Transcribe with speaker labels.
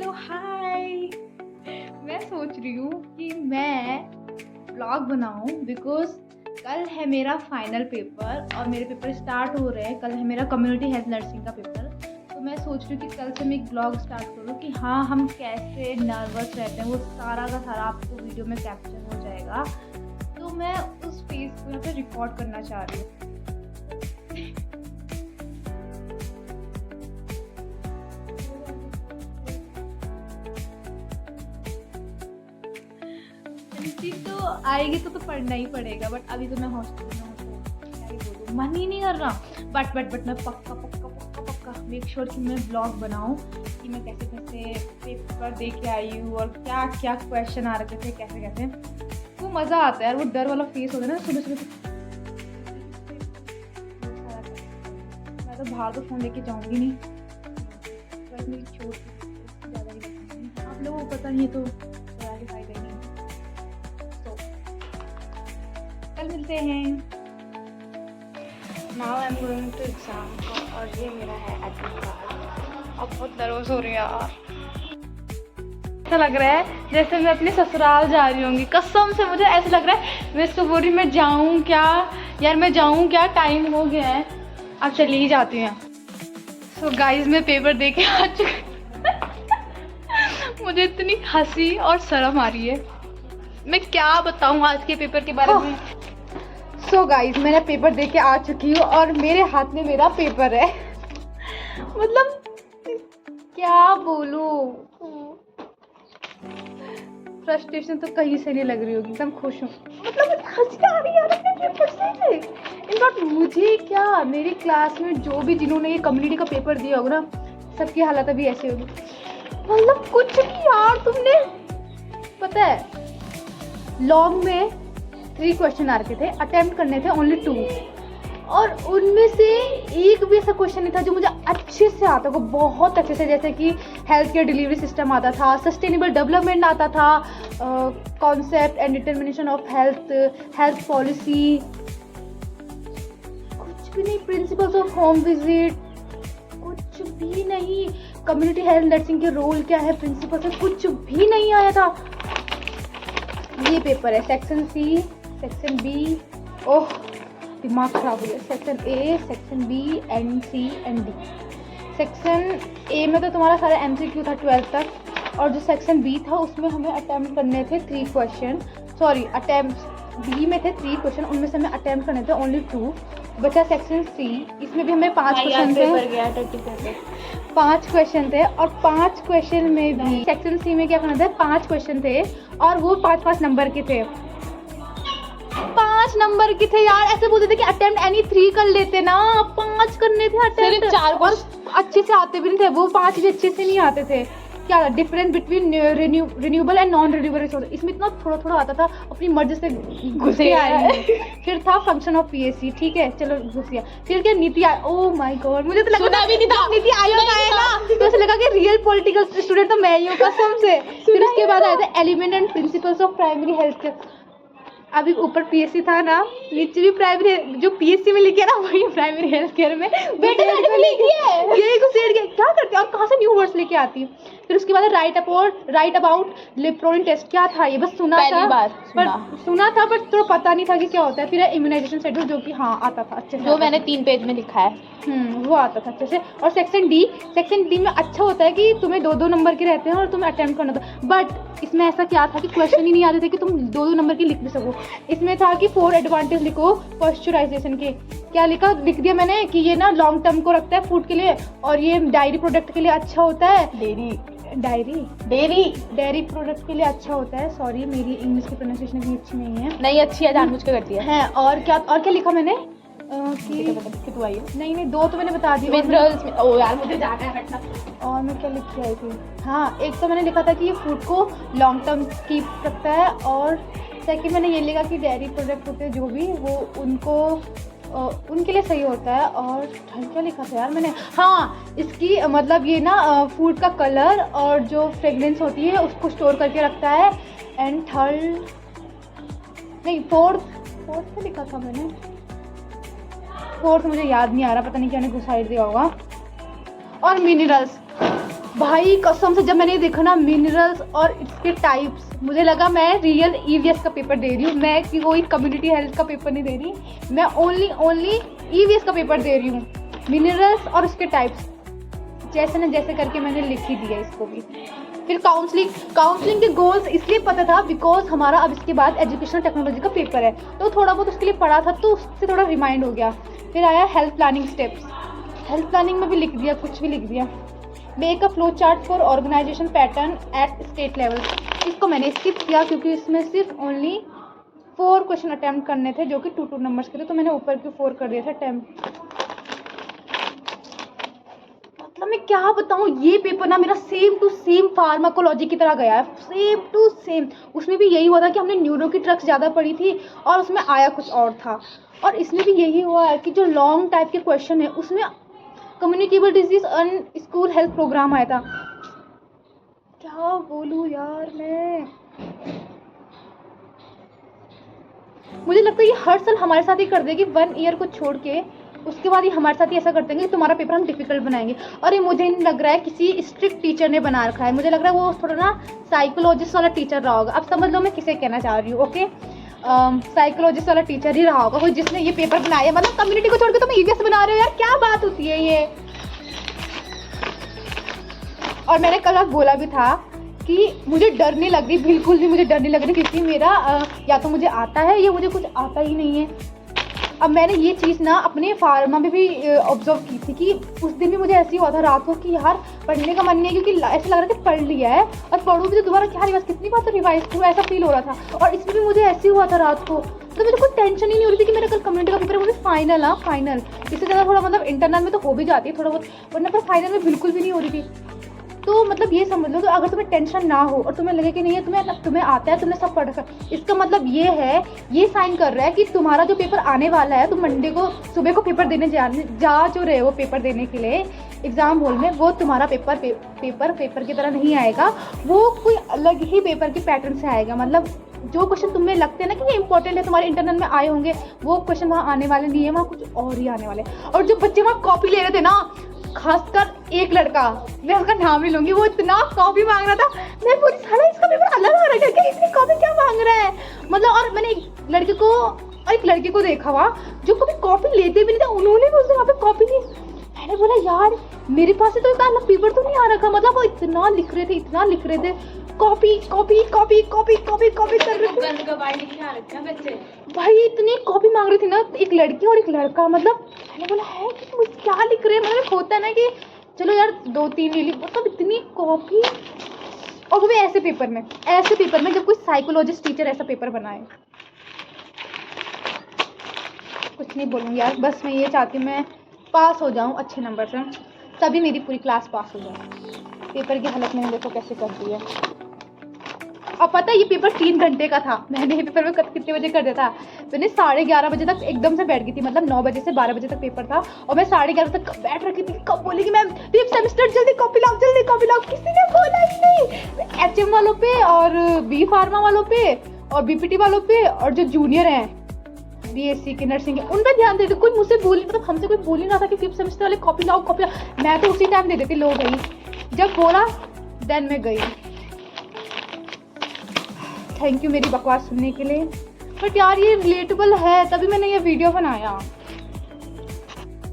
Speaker 1: तो हाय, मैं सोच रही हूँ कि मैं ब्लॉग बनाऊँ बिकॉज कल है मेरा फाइनल पेपर और मेरे पेपर स्टार्ट हो रहे हैं। कल है मेरा कम्युनिटी हेल्थ नर्सिंग का पेपर। तो मैं सोच रही हूँ कि कल से मैं एक ब्लॉग स्टार्ट करूँ कि हाँ हम कैसे नर्वस रहते हैं, वो सारा का सारा आपको वीडियो में कैप्चर हो जाएगा। तो मैं उस फेज को यहाँ पे रिकॉर्ड करना चाह रही हूँ। तो आएगी तो पढ़ना ही पड़ेगा, बट अभी तो मैं हॉस्टल में हूँ तो क्या ही बोलूँ, मन ही नहीं कर रहा। बट मैं पक्का मेक श्योर कि मैं ब्लॉग बनाऊँ कि मैं कैसे कैसे पेपर दे के आई हूँ और क्या क्या क्वेश्चन आ रखे थे, कैसे कैसे। वो मज़ा आता है यार, वो डर वाला फेस होता है ना सुबह सुबह। मैं तो बाहर तो फ़ोन लेके जाऊँगी नहीं, बस मेरी चोट ज़्यादा ही आप लोगों को पता नहीं तो दिखाई देंगे। कल मिलते हैं।
Speaker 2: Now I'm going to exam और ये मेरा है एडमिट कार्ड।
Speaker 1: अब बहुत नर्वस हो रही है यार। ऐसा लग रहा है जैसे मैं अपने ससुराल जा रही होंगी, कसम से मुझे ऐसा लग रहा है। मैं इसको बोल रही मैं जाऊँ क्या यार, मैं जाऊँ क्या, टाइम हो गया है, अब चली ही जाती हूँ। सो गाइज मैं पेपर दे के आ चुकी मुझे इतनी हंसी और शर्म आ रही है, मैं क्या बताऊँ आज के पेपर के बारे में। सो गाइज मैंने पेपर दे के आ चुकी हूँ और मेरे हाथ में मेरा पेपर है। मतलब क्या बोलूँ, फ्रस्ट्रेशन तो कहीं से नहीं लग रही होगी, एकदम खुश हूँ। मतलब हंसी आ रही है अपने पेपर से। इनफैक्ट मुझे क्या, मेरी क्लास में जो भी जिन्होंने ये कम्युनिटी का पेपर दिया होगा ना, सबकी हालत अभी ऐसी होगी। मतलब कुछ भी यार, तुमने पता है लॉन्ग में 3 क्वेश्चन आ रखे थे, अटेम्प्ट करने थे ओनली 2 और उनमें से एक भी ऐसा क्वेश्चन नहीं था जो मुझे अच्छे से आता हो, बहुत अच्छे से। जैसे कि हेल्थ केयर डिलीवरी सिस्टम आता था, सस्टेनेबल डेवलपमेंट आता था, concept and determination of health policy, कुछ भी नहीं। प्रिंसिपल्स ऑफ होम विजिट, कुछ भी नहीं। कम्युनिटी हेल्थ नर्सिंग के रोल क्या है, प्रिंसिपल से कुछ भी नहीं आया था। ये पेपर है section C, section B, oh दिमाग खराब हो गया। Section A, section B and C and D. Section A में तो तुम्हारा सारा MCQ था 12 तक, और जो सेक्शन बी था उसमें हमें अटेम्प्ट करने थे 3 क्वेश्चन। सॉरी, अटेम्प्ट बी में थे 3 क्वेश्चन, उनमें से हमें अटेम्प्ट करने थे ओनली 2। बचा सेक्शन सी, इसमें भी हमें 5 क्वेश्चन थे, 5 क्वेश्चन थे। और 5 क्वेश्चन में भी सेक्शन सी में क्या करना था, 5 क्वेश्चन थे और वो 5-5 नंबर के थे। 5 नंबर के थे यार। ऐसे बोलते थे कि अटेम्प्ट एनी 3 कर लेते ना, 5 करने थे अटेम्प्ट। 4 और अच्छे से आते भी नहीं थे वो, 5 भी अच्छे से नहीं आते थे। क्या difference between renewable and non renewable resource, इसमें इतना थोड़ा आता था, अपनी मर्जी से घुसे आए। फिर था फंक्शन ऑफ PSC, ठीक है चलो घुस गया। फिर क्या NITI Aayog, oh my God, मुझे तो लगा भी नहीं था नीति आयोग आएगा, तो ऐसा लगा कि रियल पॉलिटिकल स्टूडेंट तो मैं ही हूँ कसम से। फिर उसके बाद आए थे element and principles of primary health care. अभी ऊपर PSC था ना, नीचे भी प्राइमरी, जो PSC में लिखे ना वही प्राइमरी हेल्थ केयर में बेटे यही घुसेड़ के क्या करते हैं और कहाँ से न्यू वर्ड्स लेके आती। फिर उसके बाद राइट अबाउट लेप्रोन टेस्ट, क्या था ये, बस सुना था बट थोड़ा पता नहीं था कि क्या होता है। फिर इम्यूनाइजेशन शेड्यूल, जो कि हाँ आता था अच्छे से,
Speaker 2: जो मैंने 3 पेज में लिखा है,
Speaker 1: वो आता था अच्छे से। और सेक्शन डी में अच्छा होता है कि तुम्हें 2-2 नंबर के रहते हैं और तुम्हें अटेम्प्ट करना था। बट इसमें ऐसा क्या था कि क्वेश्चन ही नहीं आते थे कि तुम 2-2 नंबर के लिख भी सको। इसमें था कि 4 एडवांटेज लिखो पॉस्चराइजेशन के। क्या लिख दिया मैंने कि ये ना लॉन्ग टर्म को रखता है फूड के लिए, और ये डायरी प्रोडक्ट के लिए अच्छा होता है। डेयरी प्रोडक्ट के लिए अच्छा होता है। सॉरी, मेरी इंग्लिश की प्रोनाउंसिएशन इतनी अच्छी नहीं है।
Speaker 2: नहीं अच्छी है, जानबूझ के करती है।
Speaker 1: और क्या लिखा मैंने कि तू आई है? नहीं 2 तो मैंने बता दी।
Speaker 2: मिनरल्स में, ओ यार मुझे जाना है हटना।
Speaker 1: और मैं क्या लिख के आई थी, हाँ एक तो मैंने लिखा था कि ये फूड को लॉन्ग टर्म कीप रखता है, और सेकंड मैंने ये लिखा कि डेयरी प्रोडक्ट होते हैं जो भी, वो उनके लिए सही होता है। और क्या लिखा था यार मैंने, हाँ इसकी मतलब ये ना फूड का कलर और जो फ्रेगरेंस होती है उसको स्टोर करके रखता है। एंड फोर्थ क्या लिखा था मैंने, फोर्थ मुझे याद नहीं आ रहा, पता नहीं क्या घुसाई दिया होगा। और मिनरल्स, भाई कसम से जब मैंने देखा ना मिनरल्स और इसके टाइप्स, मुझे लगा मैं रियल ईवीएस का पेपर दे रही हूँ, मैं कि कोई कम्युनिटी हेल्थ का पेपर नहीं दे रही, मैं ओनली ईवीएस का पेपर दे रही हूँ। मिनरल्स और उसके टाइप्स जैसे न जैसे करके मैंने लिख ही दिया इसको भी। फिर काउंसलिंग के गोल्स इसलिए पता था बिकॉज हमारा अब इसके बाद एजुकेशनल टेक्नोलॉजी का पेपर है, तो थोड़ा बहुत उसके लिए पढ़ा था तो उससे थोड़ा रिमाइंड हो गया। फिर आया health planning steps, health planning में भी लिख दिया, कुछ भी लिख दिया। Make a flow chart for organization pattern at state level, इसको मैंने स्किप किया क्योंकि इसमें सिर्फ ओनली 4 क्वेश्चन अटैम्प्ट करने थे जो कि 2 नंबर्स के थे, तो मैंने ऊपर के 4 कर दिया था अटैम्प्ट। मतलब मैं क्या बताऊँ, ये पेपर ना मेरा सेम टू सेम फार्माकोलॉजी की तरह गया है, सेम टू सेम। उसमें भी यही हुआ था कि हमने न्यूरो की ट्रक्स ज़्यादा पढ़ी थी और उसमें आया कुछ और था, और इसमें भी यही हुआ है कि जो लॉन्ग टाइप के क्वेश्चन है उसमें communicable disease and school health program आया था। क्या बोलूँ यार मैं, मुझे लगता है ये हर साल हमारे साथ ही कर देगी, 1 ईयर को छोड़ के उसके बाद ही हमारे साथ ही ऐसा कर देंगे कि तुम्हारा पेपर हम डिफिकल्ट बनाएंगे। और ये मुझे नहीं लग रहा है किसी स्ट्रिक्ट टीचर ने बना रखा है, मुझे लग रहा है वो थोड़ा ना साइकोलॉजिस्ट वाला टीचर रहा होगा। अब समझ लो मैं किसे कहना चाह रही हूँ, ओके, साइकोलॉजिस्ट वाला टीचर ही रहा होगा कोई जिसने ये पेपर बनाया। मतलब कम्युनिटी को छोड़ के तुम ईवीएस बना रहे हो यार, क्या बात होती है ये। और मैंने कल बोला भी था कि मुझे डर नहीं लग रही, बिल्कुल भी मुझे डर नहीं लग रही, क्योंकि मेरा या तो मुझे आता है या मुझे कुछ आता ही नहीं है। अब मैंने ये चीज़ ना अपने फार्मा में भी ऑब्जर्व की थी कि उस दिन भी मुझे ऐसे ही हुआ था रात को कि यार पढ़ने का मन नहीं है, क्योंकि ऐसा लग रहा है कि पढ़ लिया है और पढ़ूँगी तो दोबारा क्या रिवाइज, कितनी बार तो रिवाइज करूँ, ऐसा फील हो रहा था। और इसमें भी मुझे ऐसे ही हुआ था रात को, तो मुझे कोई टेंशन ही नहीं हो रही थी कि मेरा कल कम्युनिटी का पेपर है, मुझे फाइनल है फाइनल। इससे ज़्यादा थोड़ा मतलब इंटरनल में तो हो भी जाती है थोड़ा बहुत, वरना पर फाइनल में बिल्कुल भी नहीं हो रही थी। तो मतलब ये समझ लो कि अगर तुम्हें टेंशन ना हो और तुम्हें लगे कि नहीं है तुम्हें आता है, तुमने सब पढ़ रखा, इसका मतलब ये है, ये साइन कर रहा है कि तुम्हारा जो पेपर आने वाला है, तुम मंडे को सुबह को पेपर देने जा जो रहे हो पेपर देने के लिए एग्जाम हॉल में, वो तुम्हारा पेपर की तरह नहीं आएगा, वो कोई अलग ही पेपर के पैटर्न से आएगा। मतलब जो क्वेश्चन तुम्हें लगते हैं ना कि ये इंपॉर्टेंट है, तुम्हारे इंटरनल में आए होंगे, वो क्वेश्चन वहाँ आने वाले नहीं है, वहाँ कुछ और ही आने वाले। और जो बच्चे वहाँ कॉपी ले रहे थे ना, खासकर एक लड़का, मैं उसका नाम ही लूंगी, वो इतना कॉपी मांग रहा था, मैं पूरी साला इसका पेपर अलग आ रहा है, इतनी कॉपी क्या मांग रहा है। मतलब और मैंने एक लड़के को देखा हुआ जो कभी कॉपी लेते भी नहीं था, उन्होंने भी उसने वहाँ पे कॉपी ली। मैंने बोला यार मेरे पास से तो एक अलग पेपर तो नहीं आ रखा, मतलब वो इतना लिख रहे थे, कॉपी कर रहे थे भाई, इतनी कॉपी मांग रही थी ना एक लड़की और एक लड़का। मतलब मैंने बोला है कि तुम क्या लिख रहे हैं, मतलब होता है ना कि चलो यार 2-3 ले ली, मतलब इतनी कॉपी, और वो भी ऐसे पेपर में जब कोई साइकोलॉजिस्ट टीचर ऐसा पेपर बनाए। कुछ नहीं बोलूँगी यार, बस मैं ये चाहती हूँ मैं पास हो जाऊँ अच्छे नंबर से, तभी मेरी पूरी क्लास पास हो जाए। पेपर की हालत मैंने देखो कैसे कर दी है। अब पता है ये पेपर 3 घंटे का था, मैंने ये पेपर में कितने बजे कर दिया था, मैंने 11:30 बजे तक एकदम से बैठ गई थी, मतलब 9 बजे से 12 बजे तक पेपर था और मैं 11:30 तक बैठ रखी थी। कब बोलेगी मैम 5th सेमेस्टर जल्दी कॉपी लाओ, किसी ने बोला ही नहीं। HM वालों पे और बी फार्मा वालों पे और BPT वालों पे और जो जूनियर हैं BSc के नर्सिंग के, उन पर ध्यान देते। कोई मुझसे बोल, मतलब हमसे कोई बोल नहीं रहा था कि 5th सेमेस्टर वाले कॉपी लाओ, मैं तो उसी टाइम दे देती, लो भाई, जब बोला देन मैं गई। थैंक यू मेरी बकवास सुनने के लिए, बट यार ये रिलेटेबल है तभी मैंने ये वीडियो बनाया।